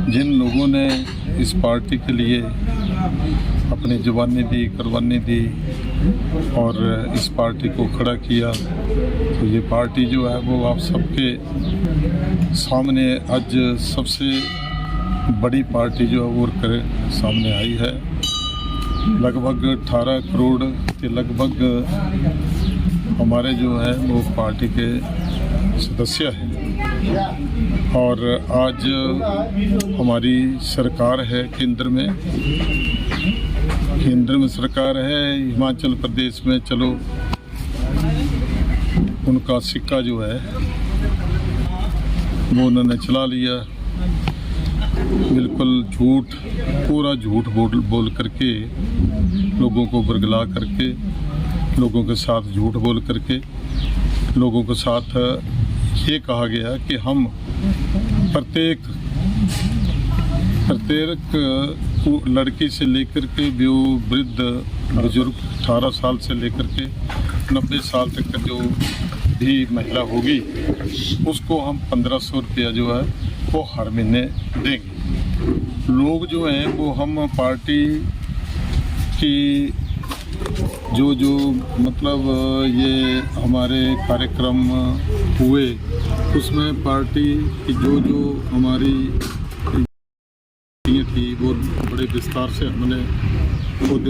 जिन लोगों ने इस पार्टी के लिए अपनी जुबानी दी, कुर्बानी दी और इस पार्टी को खड़ा किया, तो ये पार्टी जो है वो आप सबके सामने आज सबसे बड़ी पार्टी जो है वो कर सामने आई है। लगभग 18 करोड़ के लगभग हमारे जो है वो पार्टी के सदस्य हैं और आज हमारी सरकार है केंद्र में सरकार है। हिमाचल प्रदेश में चलो उनका सिक्का जो है वो उन्होंने चला लिया, बिल्कुल झूठ, पूरा झूठ बोल करके, लोगों को बरगला करके, लोगों के साथ झूठ बोल करके, लोगों के साथ ये कहा गया कि हम प्रत्येक लड़की से लेकर के वृद्ध बुजुर्ग 18 साल से लेकर के 90 साल तक का जो भी महिला होगी उसको हम 1500 रुपया जो है वो हर महीने देंगे। लोग जो हैं वो हम पार्टी की जो मतलब ये हमारे कार्यक्रम हुए उसमें पार्टी की जो हमारी थी वो बड़े विस्तार से हमने खुद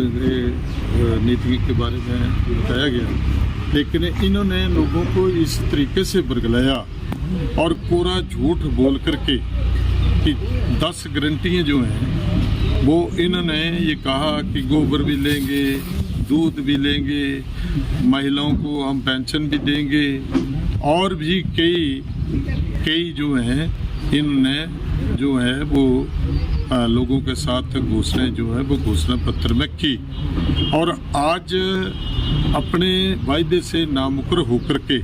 नीति के बारे में बताया गया, लेकिन इन्होंने लोगों को इस तरीके से बरगलाया और पूरा झूठ बोल करके कि 10 गारंटियाँ जो हैं वो इन्होंने ये कहा कि गोबर भी लेंगे, दूध भी लेंगे, महिलाओं को हम पेंशन भी देंगे और भी कई जो हैं इन्होंने जो है वो लोगों के साथ घोषणाएं जो है वो घोषणा पत्र में की और आज अपने वायदे से नामुकर होकर के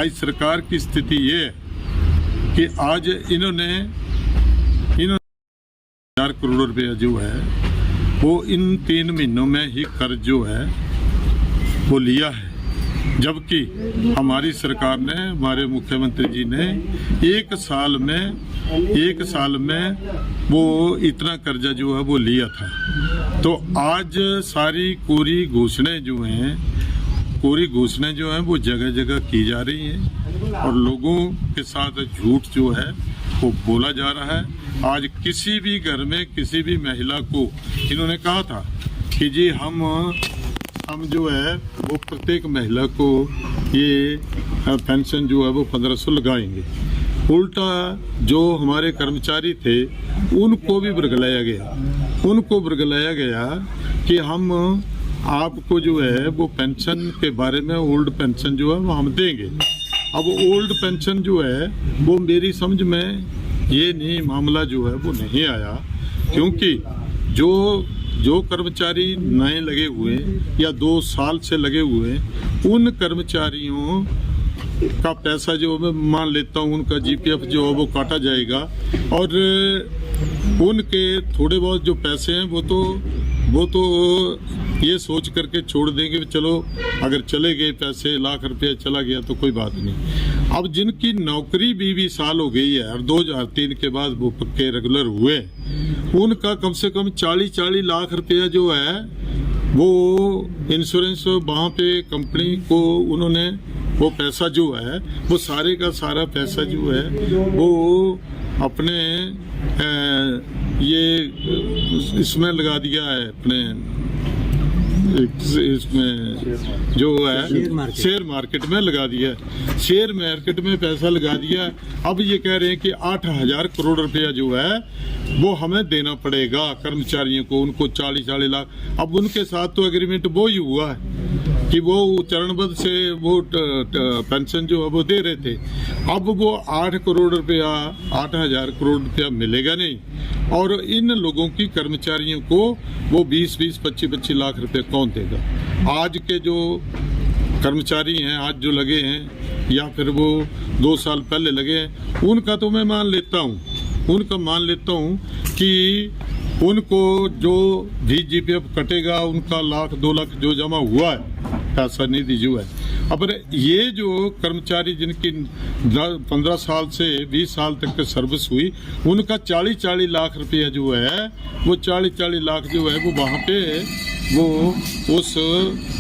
आज सरकार की स्थिति ये है कि आज इन्होंने 4 करोड़ रुपया जो है वो इन 3 महीनों में ही कर्ज जो है वो लिया है, जबकि हमारी सरकार ने, हमारे मुख्यमंत्री जी ने एक साल में वो इतना कर्जा जो है वो लिया था। तो आज सारी कोरी घोषणाएं जो हैं वो जगह जगह की जा रही हैं और लोगों के साथ झूठ जो है वो बोला जा रहा है। आज किसी भी घर में किसी भी महिला को इन्होंने कहा था कि जी हम जो है वो प्रत्येक महिला को ये पेंशन जो है वो 1500 लगाएंगे। उल्टा जो हमारे कर्मचारी थे उनको भी बरगलाया गया कि हम आपको जो है वो पेंशन के बारे में ओल्ड पेंशन जो है वो हम देंगे। अब ओल्ड पेंशन जो है वो मेरी समझ में ये नहीं मामला जो है वो नहीं आया, क्योंकि जो कर्मचारी नए लगे हुए या 2 साल से लगे हुए उन कर्मचारियों का पैसा जो मैं मान लेता हूँ उनका जीपीएफ जो है वो काटा जाएगा और उनके थोड़े बहुत जो पैसे हैं वो तो ये सोच करके छोड़ देंगे, चलो अगर चले गए पैसे, लाख रुपया चला गया तो कोई बात नहीं। अब जिनकी नौकरी 20 साल हो गई है और 2003 के बाद वो पक्के रेगुलर हुए, उनका कम से कम 40 लाख रुपया जो है वो इंश्योरेंस वहाँ पे कंपनी को उन्होंने वो पैसा जो है वो सारे का सारा पैसा जो है वो अपने ये इसमें लगा दिया है, अपने इसमें जो है शेयर मार्केट में लगा दिया, शेयर मार्केट में पैसा लगा दिया। अब ये कह रहे हैं कि 8000 करोड़ रुपया जो है वो हमें देना पड़ेगा कर्मचारियों को, उनको 40 लाख। अब उनके साथ तो एग्रीमेंट वो ही हुआ है कि वो चरणबद्ध से वो पेंशन जो है वो दे रहे थे। अब वो 8000 करोड़ रुपया मिलेगा नहीं और इन लोगों की कर्मचारियों को वो 20-25 लाख रुपए कौन देगा। आज के जो कर्मचारी हैं, आज जो लगे हैं या फिर वो 2 साल पहले लगे हैं, उनका तो मैं मान लेता हूँ कि उनको जो भी जीपीएफ कटेगा उनका 1-2 लाख जो जमा हुआ है पैसा निधि जो है अब ये जो कर्मचारी जिनकी 15 साल से 20 साल तक की सर्विस हुई, उनका 40-40 लाख रुपया जो है, वो 40-40 लाख जो है वो वहाँ पे वो उस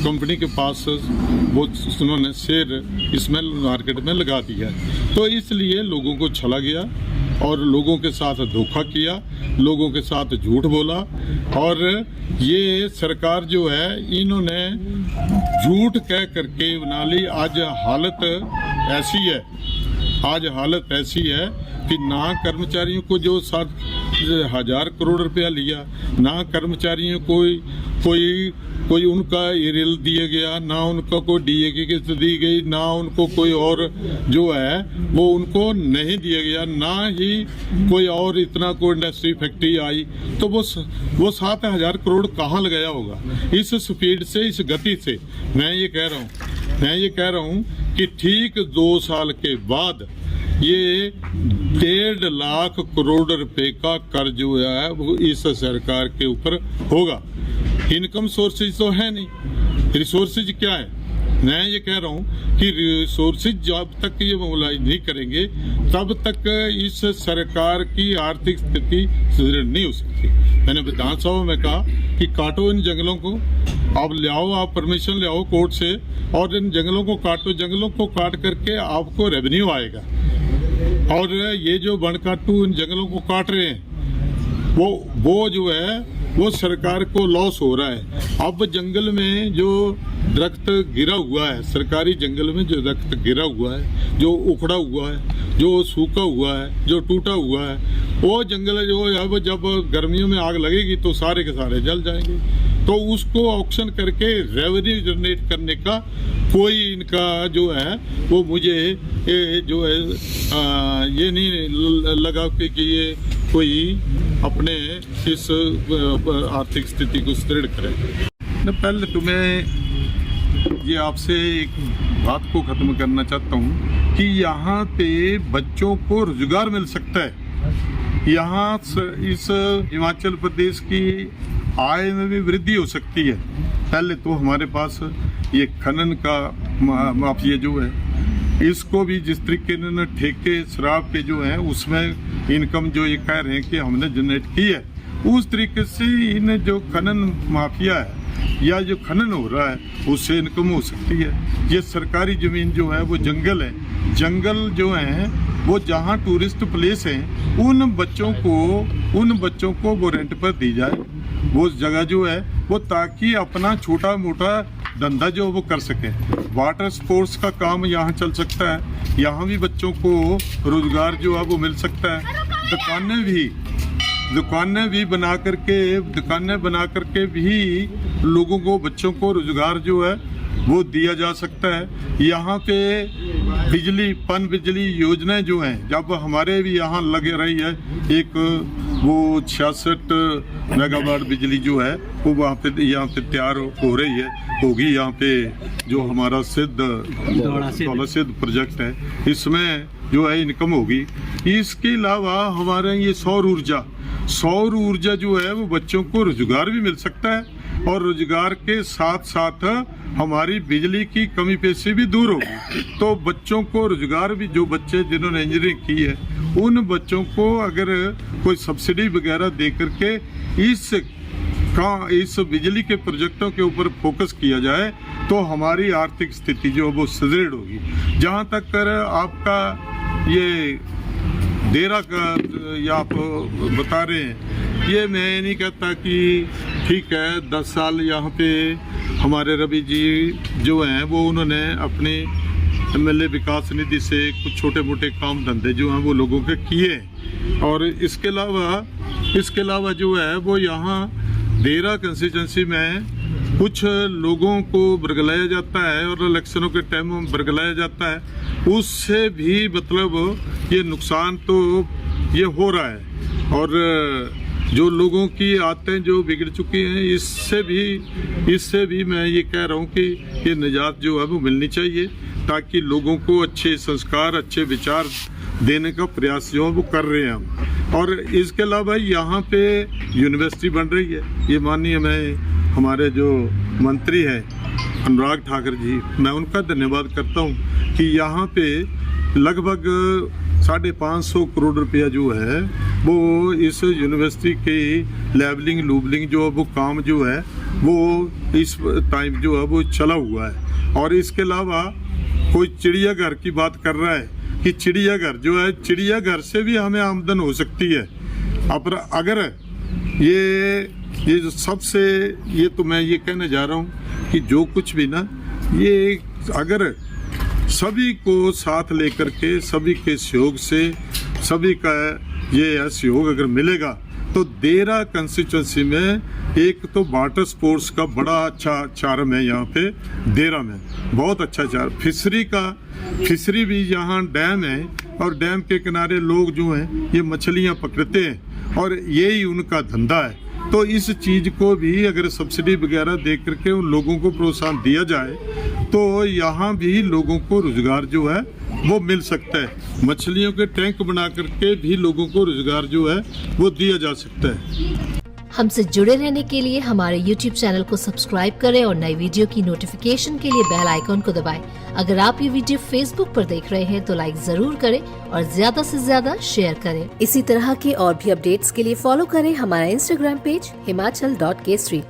कंपनी के पास वो उन्होंने शेयर इसमें मार्केट में लगा दिया। तो इसलिए लोगों को छला गया और लोगों के साथ धोखा किया, लोगों के साथ झूठ बोला। और ये सरकार जो है इन्होंने झूठ कह करके बना ली। आज हालत ऐसी है कि ना कर्मचारियों को जो 7,000 करोड़ रुपया लिया, ना कर्मचारियों को कोई उनका एरियल दिया गया, ना उनको कोई डीए की किस्त दी गई, ना उनको कोई और जो है वो उनको नहीं दिया गया, ना ही कोई और इतना कोई इंडस्ट्री फैक्ट्री आई। तो वो 7,000 करोड़ कहाँ लगाया होगा? इस स्पीड से, इस गति से मैं ये कह रहा हूँ कि ठीक 2 साल के बाद ये 1.5 लाख करोड़ रुपए का कर्ज जो है वो इस सरकार के ऊपर होगा। इनकम सोर्सेज तो है नहीं, रिसोर्सेज क्या है? मैं ये कह रहा हूँ कि रिसोर्सेज जब तक ये मोबिलाइज नहीं करेंगे तब तक इस सरकार की आर्थिक स्थिति सुदृढ़ नहीं हो सकती। मैंने विधानसभा में कहा कि काटो इन जंगलों को, आप ले आओ, आप परमिशन ले आओ कोर्ट से और इन जंगलों को काटो। जंगलों को काट करके आपको रेवेन्यू आएगा। और ये जो वन काटू इन जंगलों को काट रहे हैं वो जो है वो सरकार को लॉस हो रहा है। अब जंगल में जो दरख्त गिरा हुआ है, सरकारी जंगल में जो दरख्त गिरा हुआ है, जो उखड़ा हुआ है, जो सूखा हुआ है, जो टूटा हुआ है, वो जंगल जो है वो जब गर्मियों में आग लगेगी तो सारे के सारे जल जाएंगे। तो उसको ऑक्शन करके रेवेन्यू जनरेट करने का कोई इनका जो है वो मुझे जो है ये नहीं लगा कि ये कोई अपने इस आर्थिक स्थिति को सुदृढ़ करे। पहले तो मैं ये आपसे एक बात को ख़त्म करना चाहता हूँ कि यहाँ पे बच्चों को रोजगार मिल सकता है। यहाँ इस हिमाचल प्रदेश की आय में भी वृद्धि हो सकती है। पहले तो हमारे पास ये खनन का माफिया जो है, इसको भी जिस तरीके ने ठेके शराब के जो है उसमें इनकम जो ये कह रहे हैं कि हमने जनरेट की है, उस तरीके से इन जो खनन माफिया है या जो खनन हो रहा है उससे इनकम हो सकती है। ये सरकारी जमीन जो है वो जंगल है, जंगल जो है वो जहाँ टूरिस्ट प्लेस हैं उन बच्चों को वो रेंट पर दी जाए वो जगह जो है वो, ताकि अपना छोटा मोटा धंधा जो वो कर सके। वाटर स्पोर्ट्स का काम यहाँ चल सकता है, यहाँ भी बच्चों को रोजगार जो है वो मिल सकता है। दुकानें भी बना करके भी लोगों को, बच्चों को रोजगार जो है वो दिया जा सकता है। यहाँ पे बिजली योजनाएं जो हैं, जब हमारे भी यहाँ लगे रही है एक वो 66 मेगावाट बिजली जो है वो वहाँ पे यहाँ पे तैयार हो रही है, होगी। यहाँ पे जो हमारा सिद्ध प्रोजेक्ट है इसमें जो है इनकम होगी। इसके अलावा हमारे ये सौर ऊर्जा जो है वो बच्चों को रोजगार भी मिल सकता है और रोजगार के साथ साथ हमारी बिजली की कमी पेशी भी दूर होगी। तो बच्चों को रोजगार भी, जो बच्चे जिन्होंने इंजीनियरिंग की है उन बच्चों को अगर कोई सब्सिडी वगैरह दे करके इस बिजली के प्रोजेक्टों के ऊपर फोकस किया जाए तो हमारी आर्थिक स्थिति जो वो सुदृढ़ होगी। जहाँ तक आपका ये देरा का या आप बता रहे हैं, ये मैं नहीं कहता कि ठीक है 10 साल यहाँ पे हमारे रवि जी जो हैं वो उन्होंने अपने MLA विकास निधि से कुछ छोटे मोटे काम धंधे जो हैं वो लोगों के किए। और इसके अलावा जो है वो यहाँ देरा कंस्टिट्यूंसी में कुछ लोगों को बरगलाया जाता है और इलेक्शनों के टाइम में बरगलाया जाता है, उससे भी मतलब ये नुकसान तो ये हो रहा है। और जो लोगों की आदतें जो बिगड़ चुकी हैं इससे भी मैं ये कह रहा हूँ कि ये निजात जो है वो मिलनी चाहिए, ताकि लोगों को अच्छे संस्कार, अच्छे विचार देने का प्रयास जो है वो कर रहे हैं हम। और इसके अलावा यहाँ पे यूनिवर्सिटी बन रही है, ये माननीय हमारे जो मंत्री है अनुराग ठाकुर जी, मैं उनका धन्यवाद करता हूँ कि यहाँ पे लगभग 550 करोड़ रुपया जो है वो इस यूनिवर्सिटी के लेवलिंग लूबलिंग जो है वो काम जो है वो इस टाइम जो है वो चला हुआ है। और इसके अलावा कोई चिड़ियाघर की बात कर रहा है कि चिड़ियाघर जो है, चिड़ियाघर से भी हमें आमदन हो सकती है। अब अगर ये जो सबसे, ये तो मैं ये कहने जा रहा हूँ कि जो कुछ भी ना, ये अगर सभी को साथ लेकर के, सभी के सहयोग से, सभी का ये सहयोग अगर मिलेगा तो देरा कंस्टिट्यूंसी में एक तो वाटर स्पोर्ट्स का बड़ा अच्छा चार्म है। यहाँ पे देरा में बहुत अच्छा चार्म, फिशरी भी यहाँ डैम है और डैम के किनारे लोग जो हैं ये मछलियाँ पकड़ते हैं और यही उनका धंधा है। तो इस चीज़ को भी अगर सब्सिडी वगैरह दे करके उन लोगों को प्रोत्साहन दिया जाए तो यहाँ भी लोगों को रोजगार जो है वो मिल सकता है। मछलियों के टैंक बना करके भी लोगों को रोजगार जो है वो दिया जा सकता है। हमसे जुड़े रहने के लिए हमारे YouTube चैनल को सब्सक्राइब करें और नई वीडियो की नोटिफिकेशन के लिए बेल आइकॉन को दबाएं। अगर आप ये वीडियो Facebook पर देख रहे हैं तो लाइक जरूर करें और ज्यादा से ज्यादा शेयर करें। इसी तरह के और भी अपडेट्स के लिए फॉलो करें हमारा Instagram पेज himachal.kesri।